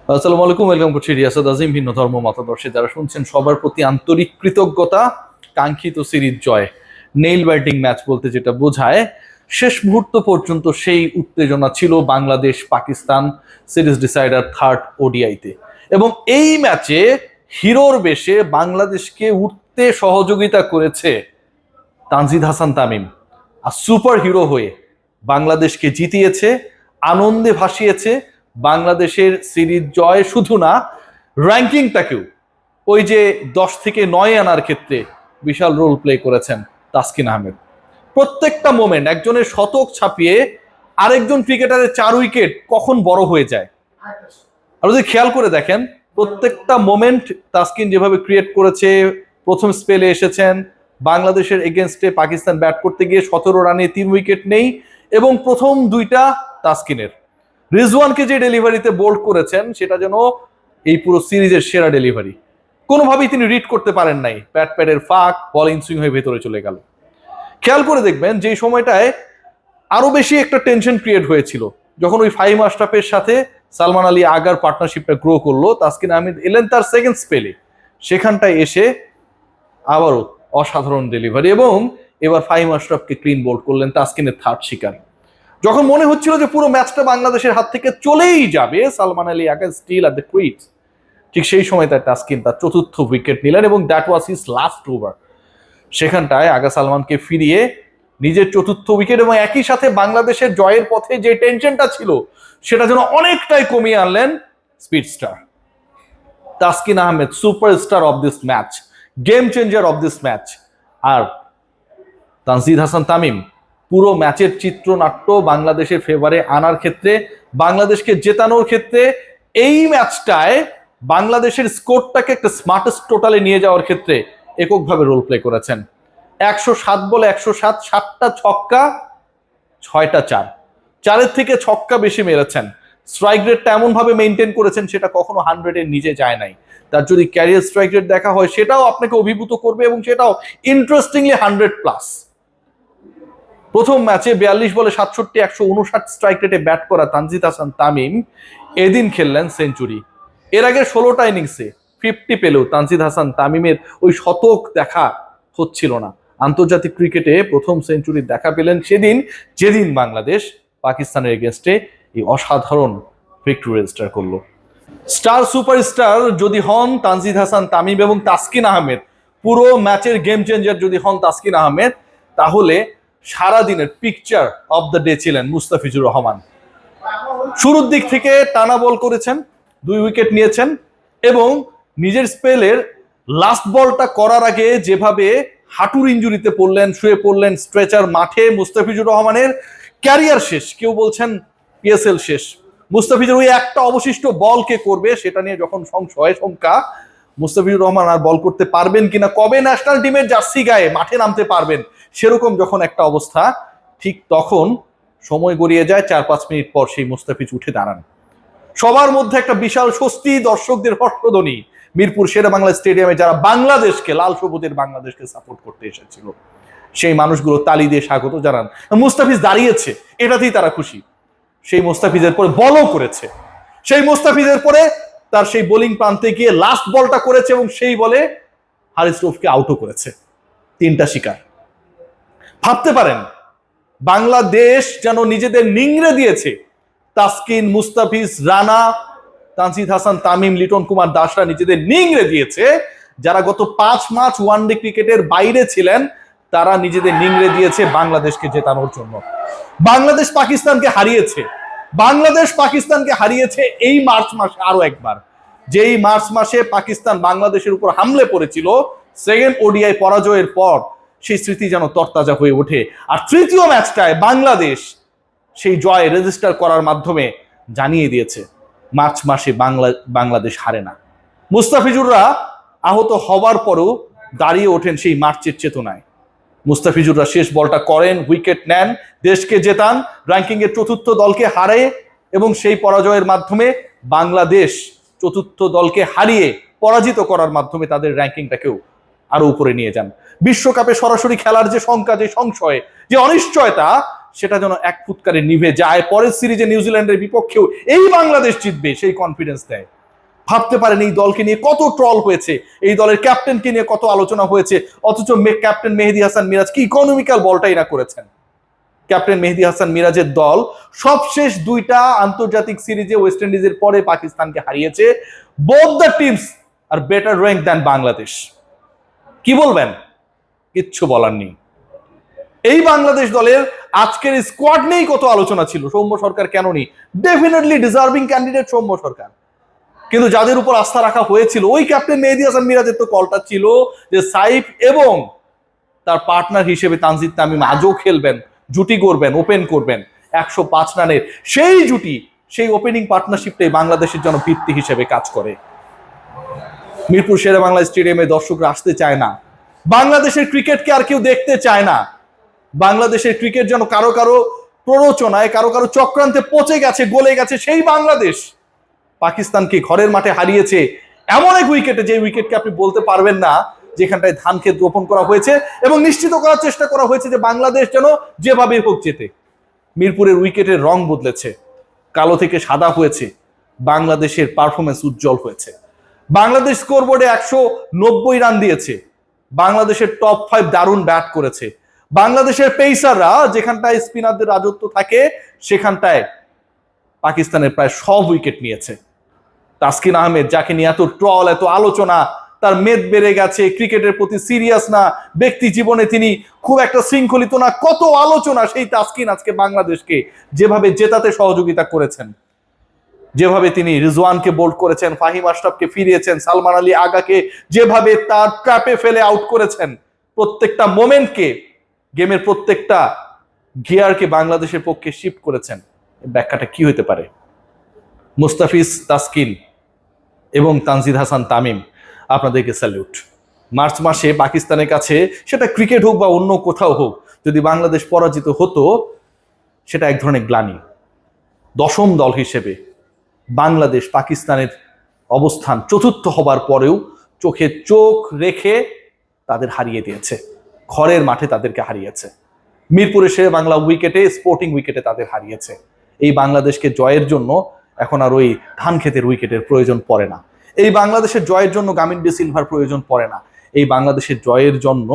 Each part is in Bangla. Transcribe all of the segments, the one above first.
আসসালামু আলাইকুম, ওয়েলকাম করছি রিয়াসাত আজিম। ভিন্ন ধর্ম মতাদর্শী যারা শুনছেন সবার প্রতি আন্তরিক কৃতজ্ঞতা। কাঙ্ক্ষিত সিরিজ জয়, নেইল বাইটিং ম্যাচ বলতে যেটা বোঝায়, শেষ মুহূর্ত পর্যন্ত সেই উত্তেজনা ছিল Bangladesh Pakistan series decider third ওডিআইতে। এবং এই ম্যাচে হিরোর বেশে বাংলাদেশকে উঠতে সহযোগিতা করেছে তানজিদ হাসান তামিম। আর সুপার হিরো হয়ে বাংলাদেশকে জিতিয়েছে, আনন্দে ভাসিয়েছে। বাংলাদেশের সিরিজ জয় শুধু না, র্যাঙ্কিংটাকেও ওই যে 10 থেকে 9 আনার ক্ষেত্রে বিশাল রোল প্লে করেছেন তাসকিন আহমেদ। প্রত্যেকটা মোমেন্ট, একজনের শতক ছাপিয়ে আরেকজন ক্রিকেটারের 4 উইকেট কখন বড় হয়ে যায়। আর যদি খেয়াল করে দেখেন, প্রত্যেকটা মোমেন্ট তাসকিন যেভাবে ক্রিয়েট করেছে। প্রথম স্পেলে এসেছেন বাংলাদেশের এগেনস্টে, পাকিস্তান ব্যাট করতে গিয়ে 17 রানে 3 উইকেট নেই, এবং প্রথম দুইটা তাসকিনের। রিজওয়ানকে যে ডেলিভারিতে বোল্ড করেছেন সেটা যেন এই পুরো সিরিজের সেরা ডেলিভারি। কোনোভাবেই তিনি রিড করতে পারেন নাই, প্যাডের ফাঁক, বল ইনসুইং হয়ে ভেতরে চলে গেল। খেয়াল করে দেখবেন যে সময়টায় আরো বেশি একটা টেনশন ক্রিয়েট হয়েছিল, যখন ওই ফাহিম আশরাফের সাথে সালমান আলী আগার পার্টনারশিপটা গ্রো করলো, তাসকিন আহমেদ এলেন তার সেকেন্ড স্পেলে। সেখানটায় এসে আবারও অসাধারণ ডেলিভারি, এবং এবার ফাহিম আশরাফকে ক্লিন বোল্ড করলেন, তাসকিনের থার্ড শিকার। যখন মনে হচ্ছিল যে পুরো ম্যাচটা বাংলাদেশের হাত থেকে চলেই যাবে, সালমান আলী আগে স্টিল অ্যাট দ্য ক্রিজ, ঠিক সেই সময় তার তাসকিন তার চতুর্থ উইকেট নিলেন, এবং that was his last over. সেখানটায় আগা সালমানকে ফিরিয়ে নিজের চতুর্থ উইকেট, এবং একই সাথে বাংলাদেশের জয়ের পথে যে টেনশনটা ছিল সেটা যেন অনেকটাই কমিয়ে আনলেন speed star Taskin Ahmed, superstar of this match, game changer of this match. আর তানজিদ হাসান তামিম পুরো ম্যাচের চিত্রনাট্য বাংলাদেশের ফেভারে আনার ক্ষেত্রে, বাংলাদেশকে জেতানোর ক্ষেত্রে, এই ম্যাচটায় বাংলাদেশের স্কোরটাকে একটা স্মার্টেস্ট টোটালে নিয়ে যাওয়ার ক্ষেত্রে এককভাবে রোল প্লে করেছেন। 107 বলে 107, 7টা ছক্কা, 6টা চার, চারের থেকে ছক্কা বেশি মেরেছেন। স্ট্রাইক রেটটা এমন ভাবে মেনটেন করেছেন সেটা কখনো 100-এর নিচে যায় নাই। তার যদি ক্যারিয়ার স্ট্রাইক রেট দেখা হয় সেটাও আপনাকে অভিভূত করবে, এবং সেটাও ইন্টারেস্টিংলি 100+। প্রথম ম্যাচে 42 বলে 67, 159 স্ট্রাইক রেটে ব্যাট করা তানজিদ হাসান তামিম এদিন খেললেন সেঞ্চুরি। এর আগে 16টা ইনিংসে 50 পেলেও তানজিদ হাসান তামিমের ওই শতক দেখা হচ্ছিল না। আন্তর্জাতিক ক্রিকেটে প্রথম সেঞ্চুরির দেখা পেলেন সেদিন, যেদিন বাংলাদেশ পাকিস্তানের এগেনস্টে এই অসাধারণ ভিক্টরি রেজিস্টার করলো। স্টার সুপারস্টার যদি হন তানজিদ হাসান তামিম এবং তাসকিন আহমেদ, পুরো ম্যাচের গেম চেঞ্জার যদি হন তাসকিন আহমেদ, তাহলে সারা দিনের পিকচার অফ দ্য ডে ছিলেন মুস্তাফিজুর রহমান। শুরুর দিক থেকে টানা বল করেছেন, 2 উইকেট নিয়েছেন, এবং নিজের স্পেলের লাস্ট বলটা করার আগে যেভাবে হাঁটুর ইঞ্জুরিতে পড়লেন, শুয়ে পড়লেন স্ট্রেচার মাঠে, মুস্তাফিজুর রহমানের ক্যারিয়ার শেষ, কেউ বলছেন পিএসএল শেষ। মুস্তাফিজুর ওই একটা অবশিষ্ট বল কে করবে সেটা নিয়ে যখন সংশয় শঙ্কা, মুস্তাফিজুর রহমান আর বল করতে পারবেন কিনা, কবে ন্যাশনাল টিমের জার্সি গায়ে মাঠে নামতে পারবেন, সেরকম যখন একটা অবস্থা, ঠিক তখন সময় গড়িয়ে যায়। 4-5 মিনিট পর সেই মুস্তাফিজ উঠে দাঁড়ান। সবার মধ্যে একটা বিশাল স্বস্তি, দর্শকদের হর্ষধ্বনি মিরপুর শেরেবাংলা স্টেডিয়ামে, যারা বাংলাদেশকে, লাল সবুজের বাংলাদেশকে সাপোর্ট করতে এসেছিল, সেই মানুষগুলো তালি দিয়ে স্বাগত জানান। মুস্তাফিজ দাঁড়িয়েছে, এটাতেই তারা খুশি। সেই মুস্তাফিজের পরে বলও করেছে, সেই মুস্তাফিজের পরে তার সেই বোলিং প্রান্তে গিয়ে লাস্ট বলটা করেছে, এবং সেই বলে হারিস রৌফকে আউটও করেছে। 3টা শিকার। ভাবতে পারেন বাংলাদেশ যেন নিজেদের নিংড়ে দিয়েছে। তাসকিন, মুস্তাফিজ, রানা, তানজিদ হাসান তামিম, লিটন কুমার দাসরা নিজেদের নিংড়ে দিয়েছে। যারা গত 5 মাস ওয়ানডে ক্রিকেটের বাইরে ছিলেন, তারা নিজেদের নিংড়ে দিয়েছে বাংলাদেশকে জেতানোর জন্য। বাংলাদেশ পাকিস্তানকে হারিয়েছে, বাংলাদেশ পাকিস্তানকে হারিয়েছে এই মার্চ মাসে আরো একবার। যেই মার্চ মাসে পাকিস্তান বাংলাদেশের উপর হামলে পড়েছিল সেকেন্ড ওডিআই পরাজয়ের পর, সেই স্মৃতি যেন তরতাজা হয়ে ওঠে। আর তৃতীয় ম্যাচটায় বাংলাদেশ সেই জয় রেজিস্টার করার মাধ্যমে জানিয়ে দিয়েছে মার্চ মাসে বাংলাদেশ হারে না। মুস্তাফিজুররা আহত হবার পরও দাঁড়িয়ে ওঠেন সেই মার্চের চেতনায়। মুস্তাফিজুররা শেষ বলটা করেন, উইকেট নেন, দেশকে জেতান, র্যাঙ্কিং এর চতুর্থ দলকে হারে, এবং সেই পরাজয়ের মাধ্যমে বাংলাদেশ চতুর্থ দলকে হারিয়ে পরাজিত করার মাধ্যমে তাদের র্যাঙ্কিংটাকেও আরো উপরে নিয়ে যান। বিশ্বকাপে সরাসরি খেলার যে শঙ্কা, যে সংশয়, যে অনিশ্চয়তা, সেটা যেন এক ফুৎকারে নিভে যায়। পরের সিরিজে নিউজিল্যান্ডের বিপক্ষেও এই বাংলাদেশ জিতবে সেই কনফিডেন্স দেয়। ভাবতে পারেন এই দলকে নিয়ে কত ট্রল হয়েছে, এই দলের ক্যাপ্টেনকে নিয়ে কত আলোচনা হয়েছে, অথচ ক্যাপ্টেন মেহেদী হাসান মিরাজ কি ইকোনমিক্যাল বলটাই না করেছেন। ক্যাপ্টেন মেহেদী হাসান মিরাজের দল সবশেষ দুইটা আন্তর্জাতিক সিরিজে ওয়েস্ট ইন্ডিজের পরে পাকিস্তানকে হারিয়েছে। Both the teams are better rank than Bangladesh. কি বলবেন? কিচ্ছু বলার নেই। এই বাংলাদেশ দলের আজকের স্কোয়াড নেই কত আলোচনা ছিল, সৌম্য সরকার কেন নেই? ডেফিনেটলি ডিজার্ভিং ক্যান্ডিডেট সৌম্য সরকার, কিন্তু যাদের উপর আস্থা রাখা হয়েছিল ওই ক্যাপ্টেন মেহেদী হাসান মিরাজের তো কলটা ছিল যে সাইফ এবং তার পার্টনার হিসেবে তানজিদ তামিম আজও খেলবেন, জুটি করবেন, ওপেন করবেন 105 রানের সেই জুটি, সেই ওপেনিং পার্টনারশিপটাই বাংলাদেশের জন্য ভিত্তি হিসেবে কাজ করে। মিরপুর শেরেবাংলা স্টেডিয়ামে দর্শকরা আসতে চায় না, বাংলাদেশের ক্রিকেটকে আর কেউ দেখতে চায় না। বাংলাদেশের ক্রিকেট যেন কারো কারো প্ররোচনায়, কারো কারো চক্রান্তে পচে গেছে, গলে গেছে। সেই বাংলাদেশ পাকিস্তানকে ঘরের মাঠে হারিয়েছে এমন এক উইকেটে, যে উইকেটকে আপনি বলতে পারবেন না যেখানটায় ধান ক্ষেত রোপণ করা হয়েছে, এবং নিশ্চিত করার চেষ্টা করা হয়েছে যে বাংলাদেশ যেন যেভাবে হোক জেতে। মিরপুরের উইকেটের রং বদলেছে, কালো থেকে সাদা হয়েছে, বাংলাদেশের পারফরমেন্স উজ্জ্বল হয়েছে। বাংলাদেশ স্কোরবোর্ডে 190 রান দিয়েছে, বাংলাদেশের টপ 5 দারুণ ব্যাট করেছে। বাংলাদেশের পেসাররা যেখানটায় স্পিনারদের রাজত্ব থাকে সেখানটায় পাকিস্তানের প্রায় সব উইকেট নিয়েছে। তাসকিন আহমেদ, যাকে নিয়ে এত ট্রল, এত আলোচনা, তার মেদ বেড়ে গেছে, ক্রিকেটের প্রতি সিরিয়াস না, ব্যক্তি জীবনে তিনি খুব একটা শৃঙ্খলিত না, কত আলোচনা। সেই তাসকিন আজকে বাংলাদেশকে যেভাবে জেতাতে সহযোগিতা করেছেন, যেভাবে তিনি রিজওয়ানকে বোল্ড করেছেন, ফাহিম আশরাফকে ফিরিয়েছেন, সালমান আলী আগাকে যেভাবে তার ট্র্যাপে ফেলে আউট করেছেন, প্রত্যেকটা মোমেন্টকে, গেমের প্রত্যেকটা গিয়ারকে বাংলাদেশের পক্ষে শিফট করেছেন। ব্যাখ্যাটা কি হতে পারে? মুস্তাফিজ, তাসকিন এবং তানজিদ হাসান তামিম, আপনাদেরকে স্যালিউট। মার্চ মাসে পাকিস্তানের কাছে, সেটা ক্রিকেট হোক বা অন্য কোথাও হোক, যদি বাংলাদেশ পরাজিত হতো সেটা এক ধরনের গ্লানি। 10ম দল হিসেবে বাংলাদেশ পাকিস্তানের অবস্থান চতুর্থ হবার পরেও চোখে চোখ রেখে তাদের হারিয়ে দিয়েছে, ঘরের মাঠে তাদেরকে হারিয়েছে। মিরপুরে শেরেবাংলা উইকেটে, স্পোর্টিং উইকেটে তাদের হারিয়েছে। এই বাংলাদেশকে জয়ের জন্য এখন আর ওই ধান ক্ষেতের উইকেটের প্রয়োজন পড়ে না। এই বাংলাদেশের জয়ের জন্য গামিন ডি সিলভার প্রয়োজন পড়ে না। এই বাংলাদেশের জয়ের জন্য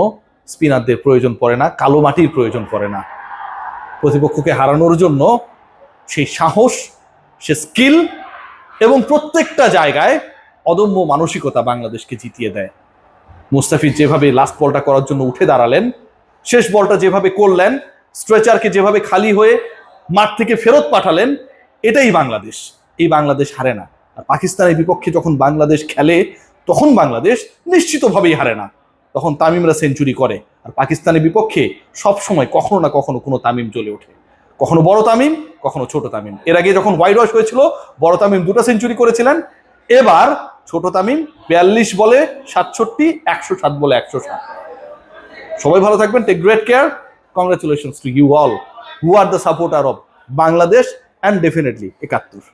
স্পিনারদের প্রয়োজন পড়ে না, কালো মাটির প্রয়োজন পড়ে না। প্রতিপক্ষকে হারানোর জন্য সেই সাহস, সে স্কিল এবং প্রত্যেকটা জায়গায় অদম্য মানসিকতা বাংলাদেশকে জিতিয়ে দেয়। মুস্তাফিজ যেভাবে লাস্ট বলটা করার জন্য উঠে দাঁড়ালেন, শেষ বলটা যেভাবে করলেন, স্ট্রেচারকে যেভাবে খালি হয়ে মাঠ থেকে ফেরত পাঠালেন, এটাই বাংলাদেশ। এই বাংলাদেশ হারে না। আর পাকিস্তানের বিপক্ষে যখন বাংলাদেশ খেলে তখন বাংলাদেশ নিশ্চিতভাবেই হারে না, তখন তামিমরা সেঞ্চুরি করে। আর পাকিস্তানের বিপক্ষে সবসময় কখনো না কখনো কোনো তামিম জ্বলে ওঠে, কখনো বড় তামিম, কখনো ছোট তামিম। এর আগে যখন হোয়াইট ওয়াশ হয়েছিল বড় তামিম 2টা সেঞ্চুরি করেছিলেন, এবার ছোট তামিম 42 বলে 67, 107 বলে 107। সবাই ভালো থাকবেন, take great care. Congratulations to you all who are the supporter of Bangladesh and definitely 71।